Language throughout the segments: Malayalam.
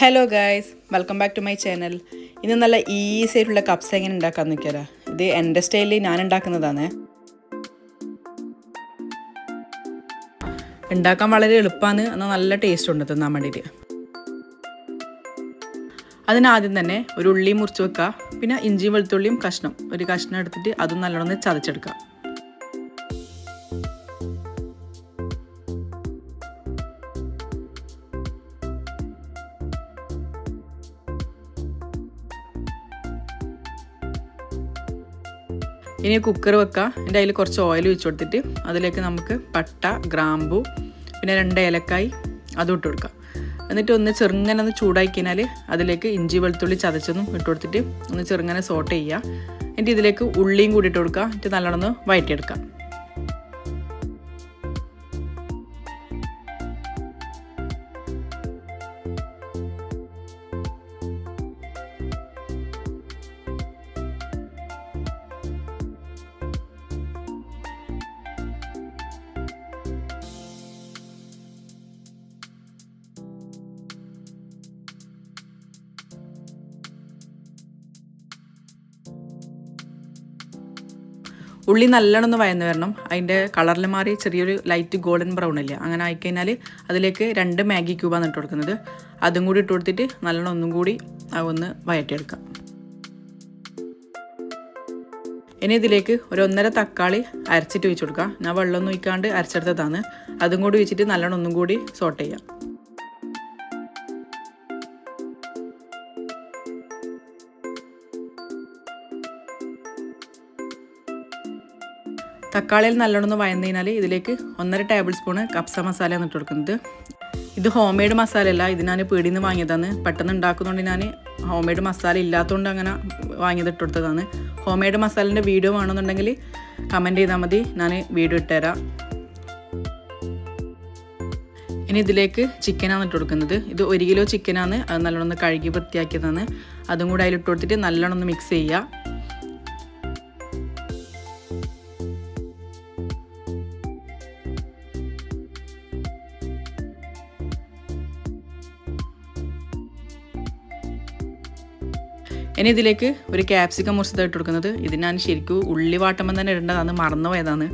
Hello guys, welcome back to my channel. ഇന്ന് നല്ല ഈസി ആയിട്ടുള്ള കപ്സ് എങ്ങനെ ഉണ്ടാക്കാൻ നിൽക്കാറാ. ഇത് എൻ്റെ സ്റ്റൈലിൽ ഞാൻ ഉണ്ടാക്കുന്നതാണ്. ഉണ്ടാക്കാൻ വളരെ എളുപ്പമാണ്, എന്നാൽ നല്ല ടേസ്റ്റ് ഉണ്ട് തിന്നാൻ വേണ്ടിയിട്ട്. അതിനാദ്യം തന്നെ ഒരു ഉള്ളി മുറിച്ച് വെക്കുക, പിന്നെ ഇഞ്ചിയും വെളുത്തുള്ളിയും ഒരു കഷ്ണം എടുത്തിട്ട് അതും നല്ലോണം ചതച്ചെടുക്കുക. ഇനി കുക്കർ വെക്കുക. എൻ്റെ അതിൽ കുറച്ച് ഓയിൽ ഒഴിച്ച് കൊടുത്തിട്ട് അതിലേക്ക് നമുക്ക് പട്ട, ഗ്രാമ്പു, പിന്നെ 2 ഏലക്കായ് അതും ഇട്ട് കൊടുക്കുക. എന്നിട്ട് ഒന്ന് ചെറുങ്ങനെ ചൂടായി കഴിഞ്ഞാൽ അതിലേക്ക് ഇഞ്ചി വെളുത്തുള്ളി ചതച്ചതും ഇട്ട് കൊടുത്തിട്ട് ഒന്ന് ചെറുങ്ങനെ സോട്ട് ചെയ്യുക. എന്നിട്ട് ഇതിലേക്ക് ഉള്ളിയും കൂടി ഇട്ട് കൊടുക്കുക. എന്നിട്ട് നല്ലോണം വഴറ്റിയെടുക്കുക. ഉള്ളി നല്ലോണം വഴന്ന് വരണം. അതിൻ്റെ കളറിൽ മാറി ചെറിയൊരു ലൈറ്റ് ഗോൾഡൻ ബ്രൗൺ ഇല്ല, അങ്ങനെ ആയിക്കഴിഞ്ഞാൽ അതിലേക്ക് 2 മാഗി ക്യൂബാണ് ഇട്ട് കൊടുക്കുന്നത്. അതും കൂടി ഇട്ട് കൊടുത്തിട്ട് നല്ലോണം ഒന്നും കൂടി ഒന്ന് വഴറ്റിയെടുക്കാം. ഇനി ഇതിലേക്ക് ഒരു 1.5 തക്കാളി അരച്ചിട്ട് ഒഴിച്ച് കൊടുക്കുക. ഞാൻ വെള്ളമൊന്നും ഒഴിക്കാണ്ട് അരച്ചെടുത്തതാണ്. അതും കൂടി ഒഴിച്ചിട്ട് നല്ലോണം ഒന്നും കൂടി സോട്ട് ചെയ്യാം. തക്കാളിയിൽ നല്ലോണം വഴന്ന് കഴിഞ്ഞാൽ ഇതിലേക്ക് 1.5 ടേബിൾ സ്പൂണ് കപ്സ മസാലയാണ് ഇട്ട് കൊടുക്കുന്നത്. ഇത് ഹോം മെയ്ഡ് മസാല അല്ല, ഇത് ഞാൻ പീടിയിൽ നിന്ന് വാങ്ങിയതാണ്. പെട്ടെന്ന് ഉണ്ടാക്കുന്നതുകൊണ്ട് ഞാൻ ഹോം മെയ്ഡ് മസാല ഇല്ലാത്തതുകൊണ്ട് അങ്ങനെ വാങ്ങിയത് ഇട്ട് കൊടുത്തതാണ്. ഹോം മെയ്ഡ് മസാലേൻ്റെ വീഡിയോ വേണമെന്നുണ്ടെങ്കിൽ കമൻറ്റ് ചെയ്താൽ മതി, ഞാൻ വീഡിയോ ഇട്ടുതരാം. ഇനി ഇതിലേക്ക് ചിക്കനാണ് ഇട്ട് കൊടുക്കുന്നത്. ഇത് 1 കിലോ ചിക്കനാണ്, അത് നല്ലോണം കഴുകി വൃത്തിയാക്കിയതാണ്. അതും കൂടി അതിലിട്ട് കൊടുത്തിട്ട് നല്ലോണം മിക്സ് ചെയ്യുക. ഇനി ഇതിലേക്ക് ഒരു ക്യാപ്സിക്കം മുറിച്ചത് ഇട്ട് കൊടുക്കുന്നത്. ഇത് ഞാൻ ശരിക്കും ഉള്ളി വാട്ടുമ്പം തന്നെ ഇടേണ്ടതാണ്, മറന്നുപോയതാണ്,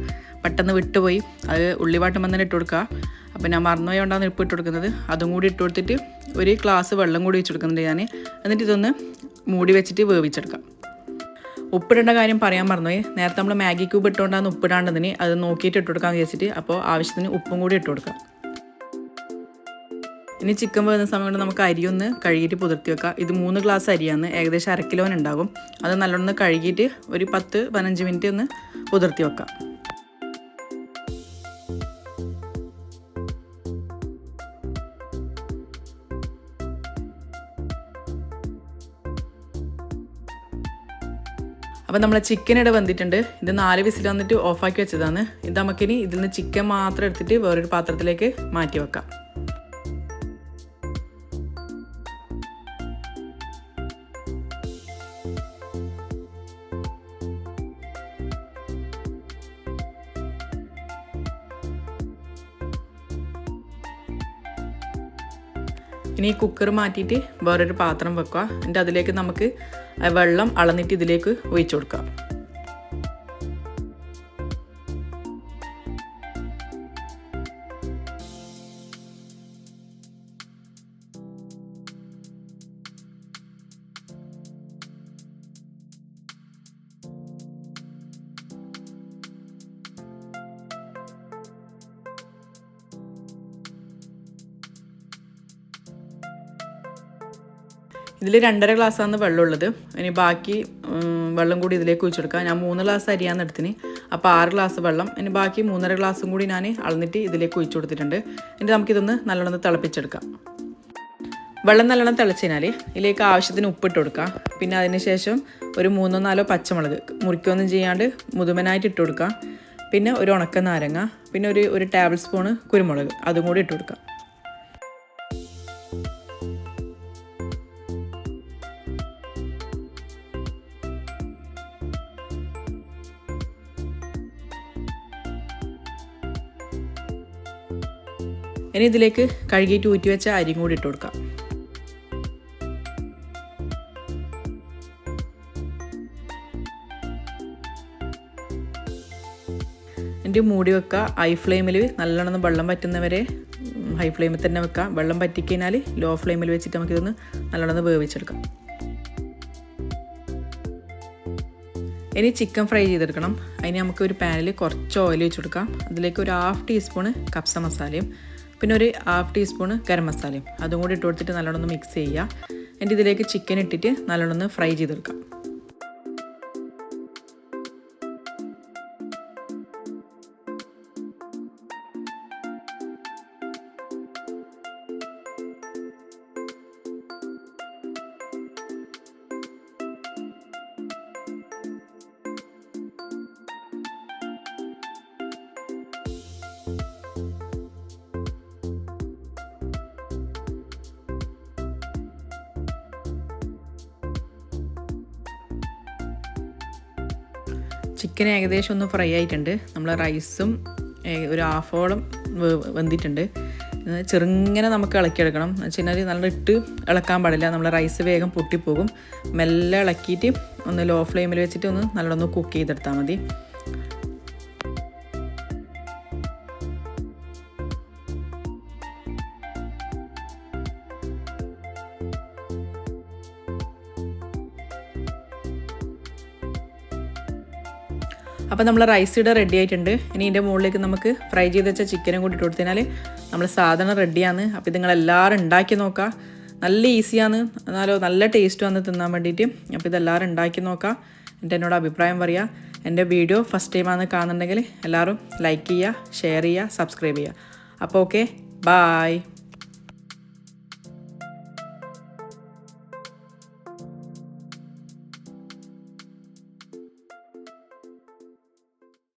പെട്ടെന്ന് വിട്ടുപോയി. അത് ഉള്ളി വാട്ടുമ്പം തന്നെ ഇട്ട് കൊടുക്കുക. അപ്പോൾ ഞാൻ മറന്നുപോയോണ്ടാണ് ഇപ്പോൾ ഇട്ട് കൊടുക്കുന്നത്. അതും കൂടി ഇട്ട് കൊടുത്തിട്ട് ഒരു ഗ്ലാസ് വെള്ളം കൂടി വെച്ച് കൊടുക്കുന്നുണ്ട് ഞാൻ. എന്നിട്ട് ഇതൊന്ന് മൂടി വെച്ചിട്ട് വേവിച്ചെടുക്കാം. ഉപ്പിടേണ്ട കാര്യം പറയാൻ മറന്നുപോയി. നേരത്തെ നമ്മൾ മാഗി ക്യൂബ് ഇട്ടുകൊണ്ടാണ് ഉപ്പിടാണ്ടതിന്, അത് നോക്കിയിട്ട് ഇട്ട് കൊടുക്കാമെന്ന് വിചാരിച്ചിട്ട്. അപ്പോൾ ആവശ്യത്തിന് ഉപ്പും കൂടി ഇട്ട് കൊടുക്കാം. ഇനി ചിക്കൻ വേകുന്ന സമയം കൊണ്ട് നമുക്ക് അരി ഒന്ന് കഴുകിയിട്ട് പുതിർത്തി വെക്കാം. ഇത് 3 ഗ്ലാസ് അരിയാണ്, ഏകദേശം 1/2 കിലോന് ഉണ്ടാകും. അത് നല്ലോണം കഴുകിയിട്ട് ഒരു 10-15 മിനിറ്റ് ഒന്ന് പുതിർത്തി വെക്കാം. അപ്പോൾ നമ്മളെ ചിക്കൻ ഇവിടെ വന്നിട്ടുണ്ട്. ഇത് 4 വിസിൽ വന്നിട്ട് ഓഫാക്കി വെച്ചതാണ്. ഇത് നമുക്കിനി ഇതിൽ നിന്ന് ചിക്കൻ മാത്രം എടുത്തിട്ട് വേറൊരു പാത്രത്തിലേക്ക് മാറ്റി വെക്കാം. ഇനി കുക്കർ മാറ്റിയിട്ട് വേറൊരു പാത്രം വെക്കുക. എന്നിട്ട് അതിലേക്ക് നമുക്ക് വെള്ളം അളന്നിട്ട് ഇതിലേക്ക് ഒഴിച്ചു കൊടുക്കാം. ഇതിൽ 2.5 ഗ്ലാസ്സാണ് വെള്ളമുള്ളത്. ഇനി ബാക്കി വെള്ളം കൂടി ഇതിലേക്ക് ഒഴിച്ചെടുക്കുക. ഞാൻ 3 ഗ്ലാസ് അരിയാന്ന് എടുത്തിന്, അപ്പോൾ 6 ഗ്ലാസ് വെള്ളം. ഇനി ബാക്കി 3.5 ഗ്ലാസും കൂടി ഞാൻ അളന്നിട്ട് ഇതിലേക്ക് ഒഴിച്ചു കൊടുത്തിട്ടുണ്ട്. എന്നിട്ട് നമുക്കിതൊന്ന് നല്ലോണം തിളപ്പിച്ചെടുക്കാം. വെള്ളം നല്ലോണം തിളച്ച് കഴിഞ്ഞാൽ ഇതിലേക്ക് ആവശ്യത്തിന് ഉപ്പിട്ട് കൊടുക്കുക. പിന്നെ അതിന് ശേഷം ഒരു 3-4 പച്ചമുളക് മുറിക്കൊന്നും ചെയ്യാണ്ട് മുതുമനായിട്ട് ഇട്ട് കൊടുക്കുക. പിന്നെ ഒരു ഉണക്ക നാരങ്ങ, പിന്നെ ഒരു ടേബിൾ സ്പൂണ് കുരുമുളക് അതും കൂടി ഇട്ട് കൊടുക്കുക. ഇനി ഇതിലേക്ക് കഴുകിയിട്ട് ഊറ്റി വെച്ച അരിയും കൂടി ഇട്ട് കൊടുക്കാം. എന്നിട്ട് മൂടി വെക്കുക. ഹൈ ഫ്ലെയിമിൽ നല്ലോണം വെള്ളം വറ്റുന്നവരെ ഹൈ ഫ്ലെയിമിൽ തന്നെ വെക്കുക. വെള്ളം വറ്റിക്കഴിഞ്ഞാൽ ലോ ഫ്ലെയിമിൽ വെച്ചിട്ട് നമുക്കിതൊന്ന് നല്ലോണം വേവിച്ചെടുക്കാം. ഇനി ചിക്കൻ ഫ്രൈ ചെയ്തെടുക്കണം. അതിന് നമുക്ക് ഒരു പാനിൽ കുറച്ച് ഓയിൽ വെച്ച് കൊടുക്കാം. അതിലേക്ക് ഒരു 1/2 ടീസ്പൂണ് കപ്സ മസാലയും പിന്നെ ഒരു 1/2 ടീസ്പൂണ് ഗരം മസാലയും അതും കൂടി ഇട്ട് കൊടുത്തിട്ട് നല്ലോണം മിക്സ് ചെയ്യുക. എന്നിട്ട് ഇതിലേക്ക് ചിക്കൻ ഇട്ടിട്ട് നല്ലോണം ഫ്രൈ ചെയ്തെടുക്കാം. ചിക്കൻ ഏകദേശം ഒന്ന് ഫ്രൈ ആയിട്ടുണ്ട്. നമ്മൾ റൈസും ഒരു ഹാഫോളം വെന്തിട്ടുണ്ട്. ചെറുങ്ങനെ നമുക്ക് ഇളക്കിയെടുക്കണം. എന്ന് വെച്ച് കഴിഞ്ഞാൽ നല്ല ഇട്ട് ഇളക്കാൻ പാടില്ല. നമ്മൾ റൈസ് വേഗം പൊട്ടിപ്പോകും. മെല്ലെ ഇളക്കിയിട്ട് ഒന്ന് ലോ ഫ്ലെയിമിൽ വെച്ചിട്ട് ഒന്ന് നല്ലോണം കുക്ക് ചെയ്തെടുത്താൽ മതി. അപ്പോൾ നമ്മൾ റൈസ് ഇവിടെ റെഡി ആയിട്ടുണ്ട്. ഇനി ഇതിൻ്റെ മുകളിലേക്ക് നമുക്ക് ഫ്രൈ ചെയ്ത് വെച്ച ചിക്കനും കൂടി ഇട്ട് കൊടുത്തതിനാൽ നമ്മൾ സാധനം റെഡിയാണ്. അപ്പോൾ ഇത് നിങ്ങളെല്ലാവരും ഉണ്ടാക്കി നോക്കുക. നല്ല ഈസിയാണ്, എന്നാലോ നല്ല ടേസ്റ്റുമാണ് തിന്നാൻ വേണ്ടിയിട്ട്. അപ്പോൾ ഇതെല്ലാവരും ഉണ്ടാക്കി നോക്കുക. എന്നിട്ട് എന്നോട് അഭിപ്രായം പറയുക. എൻ്റെ വീഡിയോ ഫസ്റ്റ് ടൈമാണ് കാണുന്നുണ്ടെങ്കിൽ എല്ലാവരും ലൈക്ക് ചെയ്യുക, ഷെയർ ചെയ്യുക, സബ്സ്ക്രൈബ് ചെയ്യുക. അപ്പോൾ ഓക്കെ, ബായ്.